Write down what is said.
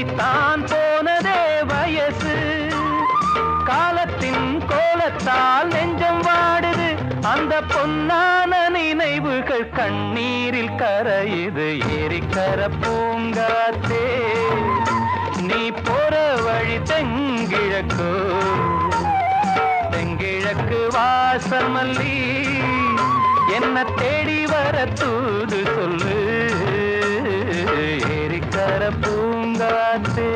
ஓடித்தான் போனதே வயசு. காலத்தின் கோலத்தால் நெஞ்சம் வாடுது, அந்த பொன்னான நினைவுகள் கண்ணீரில் கரையுது. ஏரிக்கர பூங்காத்தே நீ போற வழி தெங்கிழக்கு, தெங்கிழக்கு வாசமல்லி என்ன தேடி வர தூது சொல்லு. ஏரிக்கர பூங்காத்தே